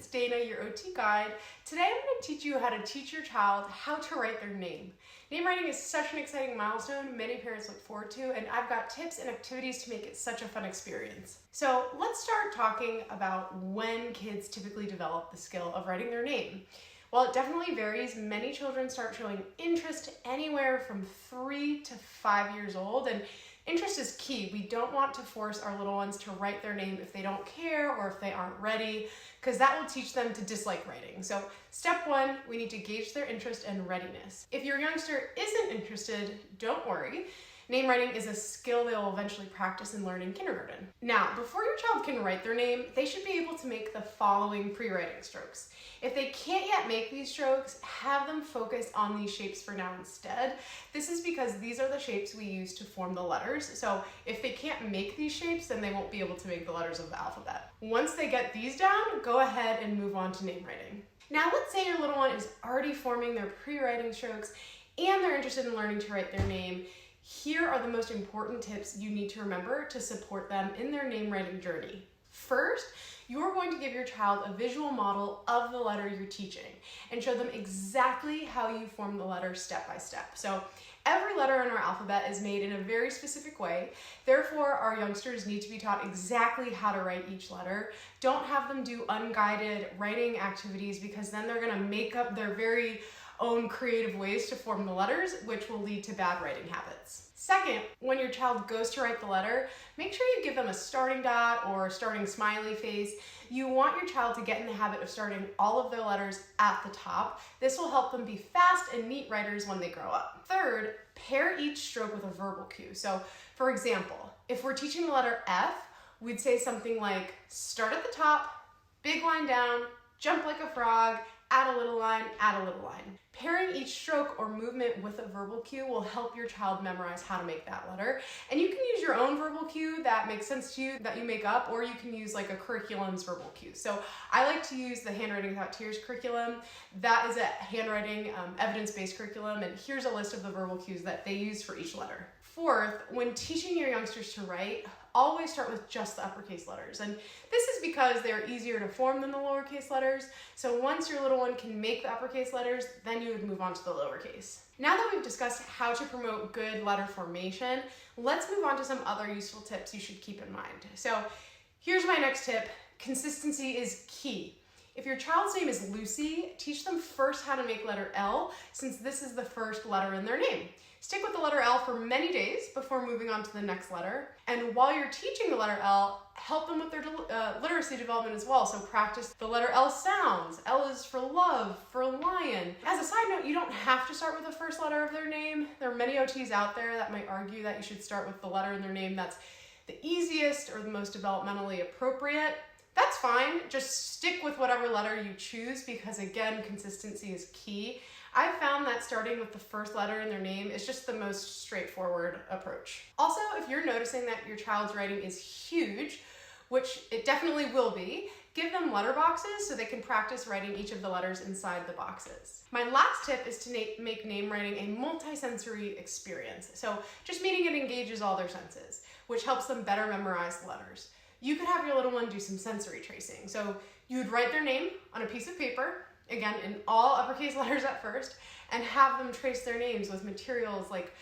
it's Dana, your OT guide. Today I'm going to teach you how to teach your child how to write their name. Name writing is such an exciting milestone many parents look forward to, and I've got tips and activities to make it such a fun experience. So let's start talking about when kids typically develop the skill of writing their name. While it definitely varies, many children start showing interest anywhere from 3 to 5 years old, and interest is key. We don't want to force our little ones to write their name if they don't care or if they aren't ready, because that will teach them to dislike writing. So step one, we need to gauge their interest and readiness. If your youngster isn't interested, don't worry. Name writing is a skill they'll eventually practice and learn in kindergarten. Now, before your child can write their name, they should be able to make the following pre-writing strokes. If they can't yet make these strokes, have them focus on these shapes for now instead. This is because these are the shapes we use to form the letters. So if they can't make these shapes, then they won't be able to make the letters of the alphabet. Once they get these down, go ahead and move on to name writing. Now, let's say your little one is already forming their pre-writing strokes and they're interested in learning to write their name. Here are the most important tips you need to remember to support them in their name writing journey. First, you're going to give your child a visual model of the letter you're teaching and show them exactly how you form the letter step by step. So every letter in our alphabet is made in a very specific way. Therefore, our youngsters need to be taught exactly how to write each letter. Don't have them do unguided writing activities, because then they're going to make up their very own creative ways to form the letters, which will lead to bad writing habits. Second, when your child goes to write the letter, make sure you give them a starting dot or starting smiley face. You want your child to get in the habit of starting all of their letters at the top. This will help them be fast and neat writers when they grow up. Third, pair each stroke with a verbal cue. So, for example, if we're teaching the letter F, we'd say something like, start at the top, big line down, jump like a frog, add a little line, add a little line. Pairing each stroke or movement with a verbal cue will help your child memorize how to make that letter. And you can use your own verbal cue that makes sense to you, that you make up, or you can use like a curriculum's verbal cue. So I like to use the Handwriting Without Tears curriculum. That is a handwriting evidence-based curriculum, and here's a list of the verbal cues that they use for each letter. Fourth, when teaching your youngsters to write, always start with just the uppercase letters. And this is because they're easier to form than the lowercase letters. So once your little one can make the uppercase letters, then you would move on to the lowercase. Now that we've discussed how to promote good letter formation, let's move on to some other useful tips you should keep in mind. So here's my next tip. Consistency is key. If your child's name is Lucy, teach them first how to make letter L, since this is the first letter in their name. Stick with the letter L for many days before moving on to the next letter. And while you're teaching the letter L, help them with their literacy development as well. So practice the letter L sounds. L is for love, for lion. As a side note, you don't have to start with the first letter of their name. There are many OTs out there that might argue that you should start with the letter in their name that's the easiest or the most developmentally appropriate. That's fine. Just stick with whatever letter you choose, because again, consistency is key. I've found that starting with the first letter in their name is just the most straightforward approach. Also, if you're noticing that your child's writing is huge, which it definitely will be, give them letter boxes so they can practice writing each of the letters inside the boxes. My last tip is to make name writing a multisensory experience. So just meaning it engages all their senses, which helps them better memorize the letters. You could have your little one do some sensory tracing. So you would write their name on a piece of paper, again in all uppercase letters at first, and have them trace their names with materials like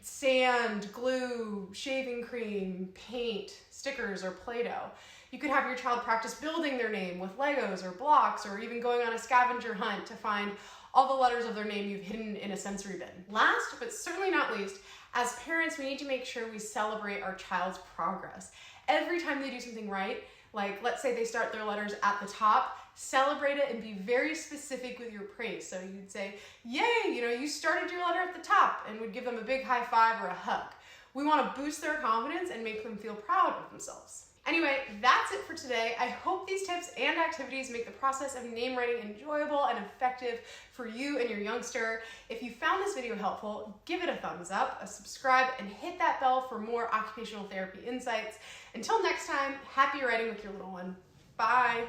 sand, glue, shaving cream, paint, stickers, or Play-Doh. You could have your child practice building their name with Legos or blocks, or even going on a scavenger hunt to find all the letters of their name you've hidden in a sensory bin. Last, but certainly not least, as parents, we need to make sure we celebrate our child's progress. Every time they do something right, like let's say they start their letters at the top, celebrate it and be very specific with your praise. So you'd say, yay, you started your letter at the top, and would give them a big high five or a hug. We want to boost their confidence and make them feel proud of themselves. Anyway, that's it for today. I hope these tips and activities make the process of name writing enjoyable and effective for you and your youngster. If you found this video helpful, give it a thumbs up, subscribe, and hit that bell for more occupational therapy insights. Until next time, happy writing with your little one. Bye.